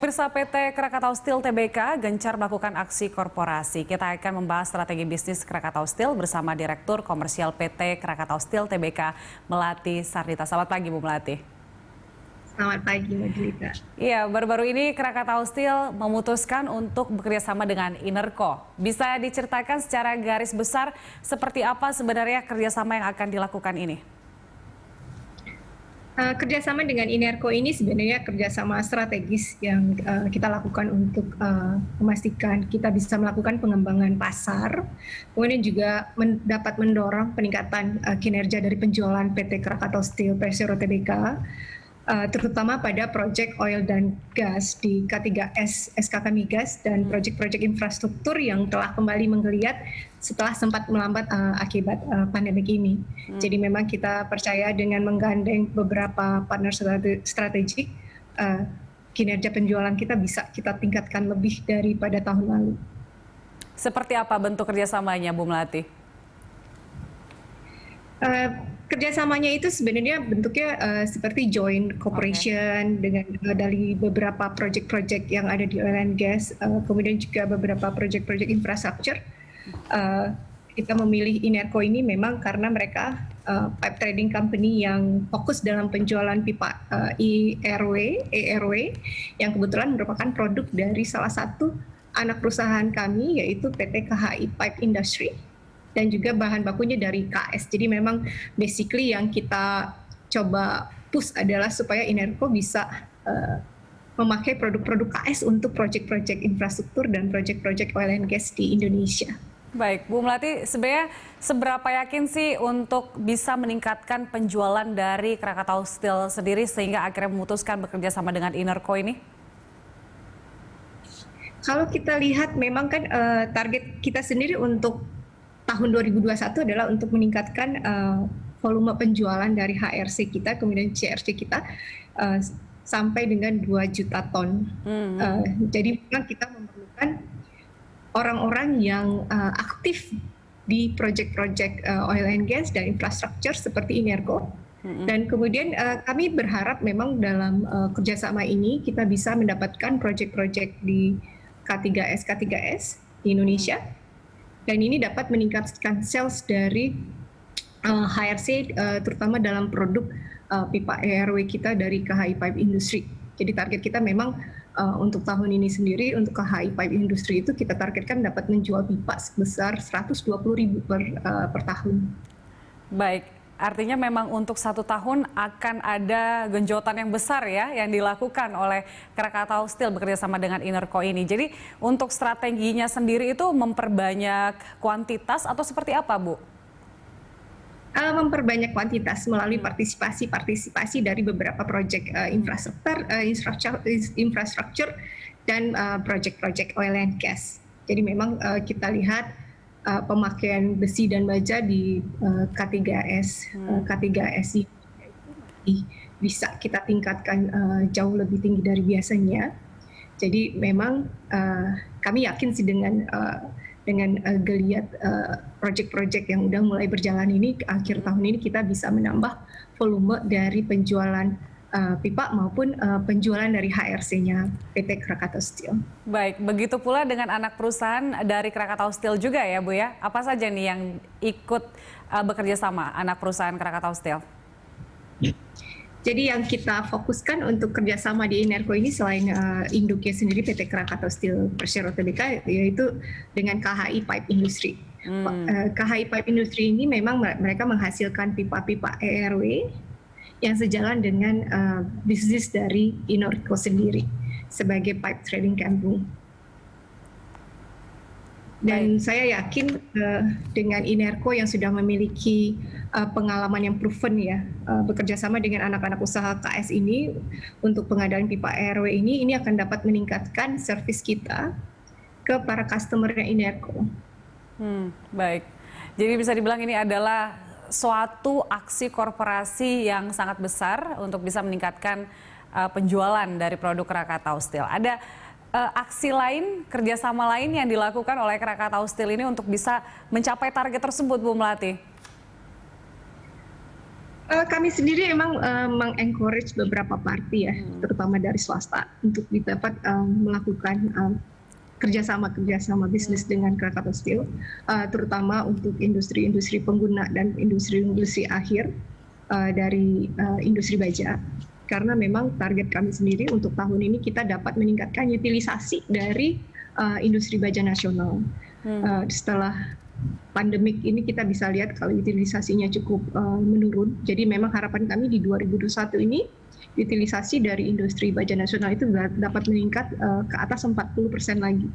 Pemirsa PT Krakatau Steel Tbk gencar melakukan aksi korporasi. Kita akan membahas strategi bisnis Krakatau Steel bersama Direktur Komersial PT Krakatau Steel Tbk, Melati Sardita. Selamat pagi, Bu Melati. Selamat pagi, Mbak Julita. Iya, baru-baru ini Krakatau Steel memutuskan untuk bekerjasama dengan Inerco. Bisa diceritakan secara garis besar seperti apa sebenarnya kerjasama yang akan dilakukan ini? Kerjasama dengan Inerco ini sebenarnya kerjasama strategis yang kita lakukan untuk memastikan kita bisa melakukan pengembangan pasar, kemudian juga dapat mendorong peningkatan kinerja dari penjualan PT Krakatau Steel Persero Tbk, terutama pada proyek oil dan gas di K3S SKK Migas dan proyek-proyek infrastruktur yang telah kembali menggeliat setelah sempat melambat akibat pandemik ini. Jadi memang kita percaya dengan menggandeng beberapa partner strategik, kinerja penjualan kita bisa kita tingkatkan lebih daripada tahun lalu. Seperti apa bentuk kerjasamanya, Bu Melati? Kerjasamanya itu sebenarnya bentuknya seperti joint cooperation dengan dari beberapa proyek-proyek yang ada di oil and gas, kemudian juga beberapa proyek-proyek infrastruktur. Kita memilih Inerco ini memang karena mereka pipe trading company yang fokus dalam penjualan pipa ERW yang kebetulan merupakan produk dari salah satu anak perusahaan kami yaitu PT KHI Pipe Industry. Dan juga bahan bakunya dari KS. Jadi memang basically yang kita coba push adalah supaya Inerco bisa memakai produk-produk KS untuk proyek-proyek infrastruktur dan proyek-proyek oil and gas di Indonesia. Baik, Bu Melati, sebenarnya seberapa yakin sih untuk bisa meningkatkan penjualan dari Krakatau Steel sendiri sehingga akhirnya memutuskan bekerja sama dengan Inerco ini? Kalau kita lihat memang kan target kita sendiri untuk tahun 2021 adalah untuk meningkatkan volume penjualan dari HRC kita, kemudian CRC kita sampai dengan 2 juta ton. Jadi memang kita memerlukan orang-orang yang aktif di proyek-proyek oil and gas dan infrastruktur seperti Inerco. Dan kemudian kami berharap memang dalam kerjasama ini kita bisa mendapatkan proyek-proyek di K3S di Indonesia. Dan ini dapat meningkatkan sales dari HRC terutama dalam produk pipa ERW kita dari KHI Pipe Industry. Jadi target kita memang untuk tahun ini sendiri untuk KHI Pipe Industry itu kita targetkan dapat menjual pipa sebesar 120.000 per tahun. Baik, artinya memang untuk 1 tahun akan ada genjotan yang besar ya yang dilakukan oleh Krakatau Steel bekerjasama dengan Inerco ini. Jadi untuk strateginya sendiri itu memperbanyak kuantitas atau seperti apa, Bu? Memperbanyak kuantitas melalui partisipasi dari beberapa proyek infrastruktur dan proyek-proyek oil and gas. Jadi memang kita lihat pemakaian besi dan baja di K3S ini bisa kita tingkatkan jauh lebih tinggi dari biasanya. Jadi memang kami yakin sih dengan geliat proyek-proyek yang udah mulai berjalan ini, akhir tahun ini kita bisa menambah volume dari penjualan pipa maupun penjualan dari HRC-nya PT Krakatau Steel. Baik, begitu pula dengan anak perusahaan dari Krakatau Steel juga ya, Bu ya? Apa saja nih yang ikut bekerja sama anak perusahaan Krakatau Steel? Jadi yang kita fokuskan untuk kerjasama di Inerco ini selain induknya sendiri PT Krakatau Steel Persero Tbk yaitu dengan KHI Pipe Industry. KHI Pipe Industry ini memang mereka menghasilkan pipa-pipa ERW yang sejalan dengan bisnis dari Inerco sendiri sebagai pipe trading company. Dan saya yakin dengan Inerco yang sudah memiliki pengalaman yang proven ya bekerja sama dengan anak-anak usaha KS ini untuk pengadaan pipa ERW ini akan dapat meningkatkan servis kita ke para customer-nya Inerco. Baik, jadi bisa dibilang ini adalah suatu aksi korporasi yang sangat besar untuk bisa meningkatkan penjualan dari produk Krakatau Steel. Ada aksi lain, kerjasama lain yang dilakukan oleh Krakatau Steel ini untuk bisa mencapai target tersebut, Bu Melati? Kami sendiri memang mengencourage beberapa parti ya, terutama dari swasta, untuk dapat melakukan kerjasama bisnis dengan Krakatau Steel, terutama untuk industri-industri pengguna dan industri-industri akhir dari industri baja. Karena memang target kami sendiri untuk tahun ini kita dapat meningkatkan utilisasi dari industri baja nasional. Setelah pandemik ini kita bisa lihat kalau utilisasinya cukup menurun. Jadi memang harapan kami di 2021 ini utilisasi dari industri baja nasional itu dapat meningkat ke atas 40% lagi.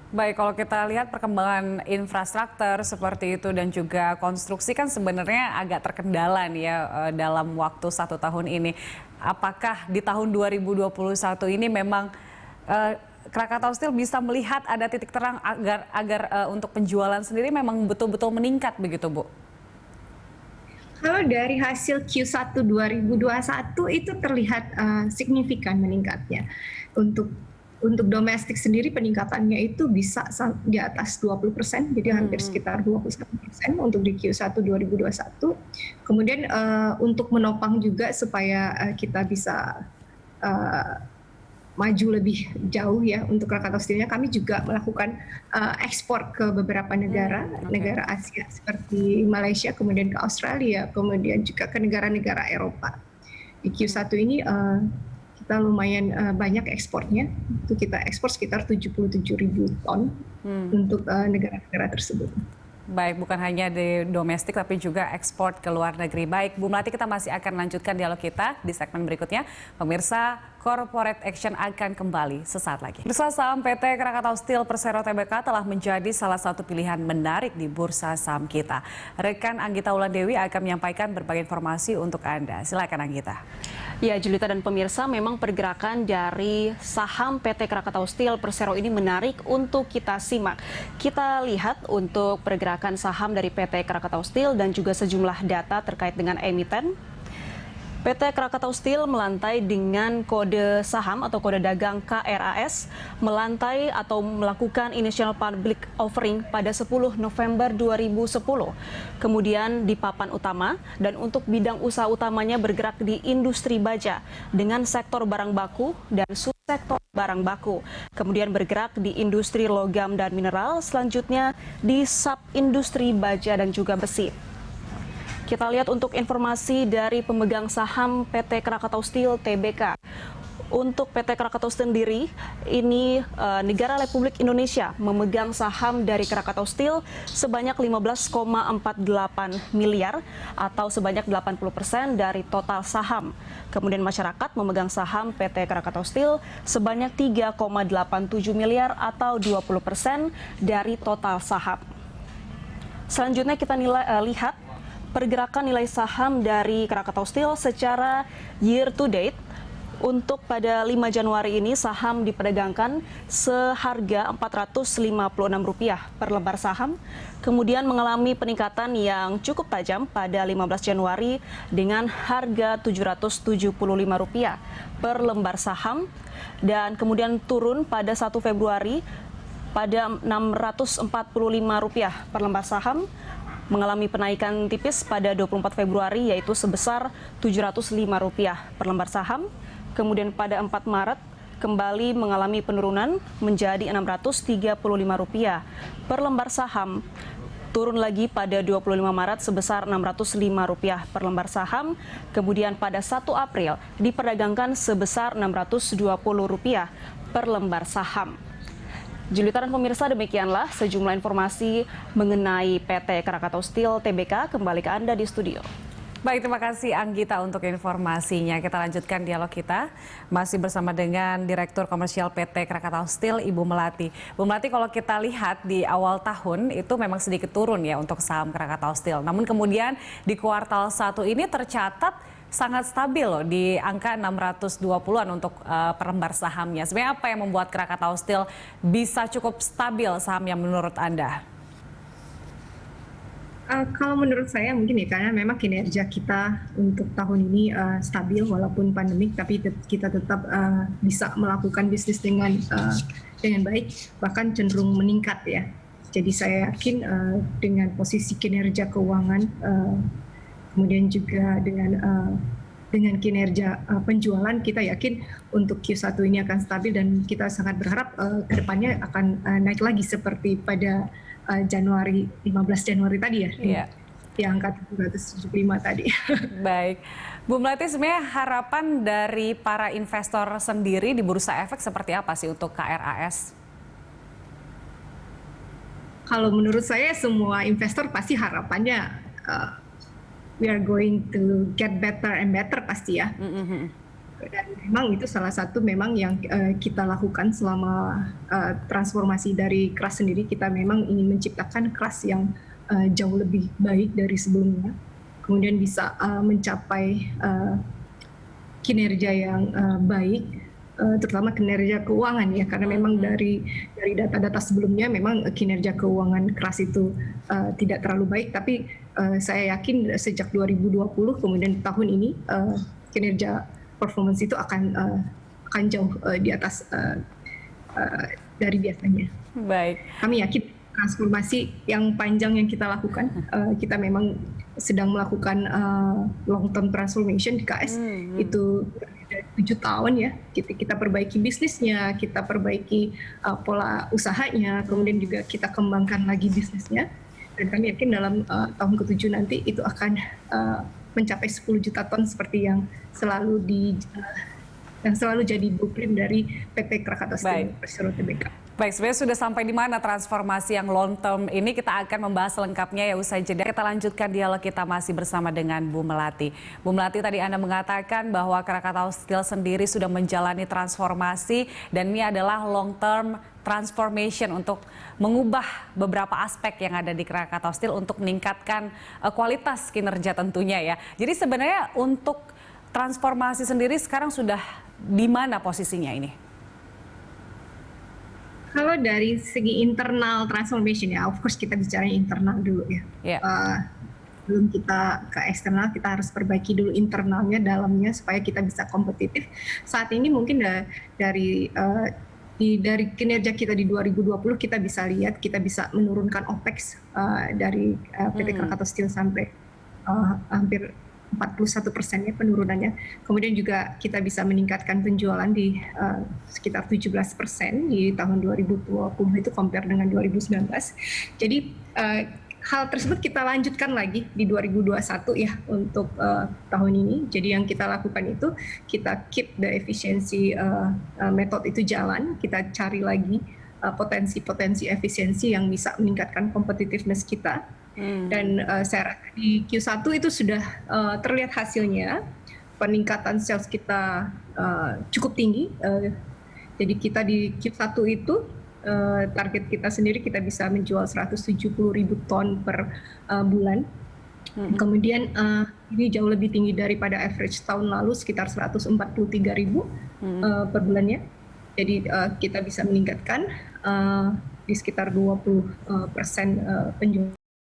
Baik, kalau kita lihat perkembangan infrastruktur seperti itu dan juga konstruksi kan sebenarnya agak terkendala nih ya dalam waktu 1 tahun ini. Apakah di tahun 2021 ini memang Krakatau Steel bisa melihat ada titik terang agar untuk penjualan sendiri memang betul-betul meningkat begitu, Bu? Kalau dari hasil Q1 2021 itu terlihat signifikan meningkatnya. Untuk domestik sendiri peningkatannya itu bisa di atas 20%, jadi hampir sekitar 21% untuk di Q1 2021. Kemudian untuk menopang juga supaya kita bisa maju lebih jauh ya untuk Krakatau Steel-nya, kami juga melakukan ekspor ke beberapa negara Asia seperti Malaysia, kemudian ke Australia, kemudian juga ke negara-negara Eropa. Di Q1 ini kita lumayan banyak ekspornya, itu kita ekspor sekitar 77.000 ton untuk negara-negara tersebut. Baik, bukan hanya di domestik tapi juga ekspor ke luar negeri. Baik, Bu Melati, kita masih akan lanjutkan dialog kita di segmen berikutnya. Pemirsa, Corporate Action akan kembali sesaat lagi. Bursa saham PT Krakatau Steel Persero Tbk telah menjadi salah satu pilihan menarik di bursa saham kita. Rekan Anggita Wulandewi akan menyampaikan berbagai informasi untuk Anda. Silakan Anggita. Ya, Julita dan pemirsa, memang pergerakan dari saham PT Krakatau Steel Persero ini menarik untuk kita simak. Kita lihat untuk pergerakan saham dari PT Krakatau Steel dan juga sejumlah data terkait dengan emiten. PT Krakatau Steel melantai dengan kode saham atau kode dagang KRAS, melantai atau melakukan initial public offering pada 10 November 2010. Kemudian di papan utama dan untuk bidang usaha utamanya bergerak di industri baja dengan sektor barang baku dan subsektor barang baku. Kemudian bergerak di industri logam dan mineral, selanjutnya di sub-industri baja dan juga besi. Kita lihat untuk informasi dari pemegang saham PT Krakatau Steel Tbk. Untuk PT Krakatau sendiri, ini negara Republik Indonesia memegang saham dari Krakatau Steel sebanyak 15,48 miliar atau sebanyak 80% dari total saham. Kemudian masyarakat memegang saham PT Krakatau Steel sebanyak 3,87 miliar atau 20% dari total saham. Selanjutnya kita lihat pergerakan nilai saham dari Krakatau Steel secara year to date. Untuk pada 5 Januari ini saham diperdagangkan seharga Rp456 per lembar saham. Kemudian mengalami peningkatan yang cukup tajam pada 15 Januari dengan harga Rp775 per lembar saham. Dan kemudian turun pada 1 Februari pada Rp645 per lembar saham. Mengalami penaikan tipis pada 24 Februari yaitu sebesar Rp705 per lembar saham. Kemudian pada 4 Maret kembali mengalami penurunan menjadi Rp635 per lembar saham. Turun lagi pada 25 Maret sebesar Rp605 per lembar saham. Kemudian pada 1 April diperdagangkan sebesar Rp620 per lembar saham. Julita dan pemirsa, demikianlah sejumlah informasi mengenai PT Krakatau Steel Tbk. Kembali ke Anda di studio. Baik, terima kasih Anggita untuk informasinya. Kita lanjutkan dialog kita masih bersama dengan Direktur Komersial PT Krakatau Steel, Ibu Melati. Bu Melati, kalau kita lihat di awal tahun itu memang sedikit turun ya untuk saham Krakatau Steel. Namun kemudian di kuartal 1 ini tercatat sangat stabil loh di angka 620-an untuk per lembar sahamnya. Sebenarnya apa yang membuat Krakatau Steel bisa cukup stabil sahamnya menurut Anda? Kalau menurut saya mungkin ya karena memang kinerja kita untuk tahun ini stabil walaupun pandemik, tapi kita tetap bisa melakukan bisnis dengan baik, bahkan cenderung meningkat ya. Jadi saya yakin dengan posisi kinerja keuangan kemudian juga dengan kinerja penjualan, kita yakin untuk Q1 ini akan stabil dan kita sangat berharap ke depannya akan naik lagi seperti pada 15 Januari tadi ya, di angka 775 tadi. Baik, Bu Melati, sebenarnya harapan dari para investor sendiri di Bursa Efek seperti apa sih untuk KRAS? Kalau menurut saya semua investor pasti harapannya we are going to get better and better pasti ya. Dan memang itu salah satu memang yang kita lakukan selama transformasi dari KRAS sendiri. Kita memang ingin menciptakan KRAS yang jauh lebih baik dari sebelumnya. Kemudian bisa mencapai kinerja yang baik, terutama kinerja keuangan ya, karena memang dari data-data sebelumnya memang kinerja keuangan KRAS itu tidak terlalu baik, tapi saya yakin sejak 2020 kemudian tahun ini kinerja performance itu akan jauh di atas dari biasanya. Baik. Kami yakin transformasi yang panjang yang kita lakukan, kita memang sedang melakukan long term transformation di KS itu 7 tahun ya. Kita perbaiki bisnisnya, kita perbaiki pola usahanya, kemudian juga kita kembangkan lagi bisnisnya. Dan kami yakin dalam tahun ke-7 nanti itu akan mencapai 10 juta ton seperti yang selalu jadi blueprint dari PT Krakatau Steel Persero Tbk. Baik, sebenarnya sudah sampai di mana transformasi yang long term ini, kita akan membahas lengkapnya ya usai jeda. Kita lanjutkan dialog kita masih bersama dengan Bu Melati. Bu Melati, tadi Anda mengatakan bahwa Krakatau Steel sendiri sudah menjalani transformasi dan ini adalah long term transformation untuk mengubah beberapa aspek yang ada di Krakatau Steel untuk meningkatkan kualitas kinerja tentunya ya. Jadi sebenarnya untuk transformasi sendiri sekarang sudah di mana posisinya ini? Kalau dari segi internal transformation ya, of course kita bicara internal dulu ya. Belum kita ke eksternal, kita harus perbaiki dulu internalnya, dalamnya supaya kita bisa kompetitif. Saat ini mungkin dari kinerja kita di 2020 kita bisa lihat, kita bisa menurunkan OPEX dari PT Krakatau Steel sampai hampir 41% ya penurunannya. Kemudian juga kita bisa meningkatkan penjualan di sekitar 17% di tahun 2020 itu compare dengan 2019. Jadi hal tersebut kita lanjutkan lagi di 2021 ya untuk tahun ini. Jadi yang kita lakukan itu kita keep the efficiency method itu jalan, kita cari lagi potensi-potensi efisiensi yang bisa meningkatkan competitiveness kita. Dan saya rasa di Q1 itu sudah terlihat hasilnya, peningkatan sales kita cukup tinggi. Jadi kita di Q1 itu target kita sendiri kita bisa menjual 170.000 ton per bulan. Kemudian ini jauh lebih tinggi daripada average tahun lalu sekitar 143.000 per bulannya. Jadi kita bisa meningkatkan di sekitar 20% penjualan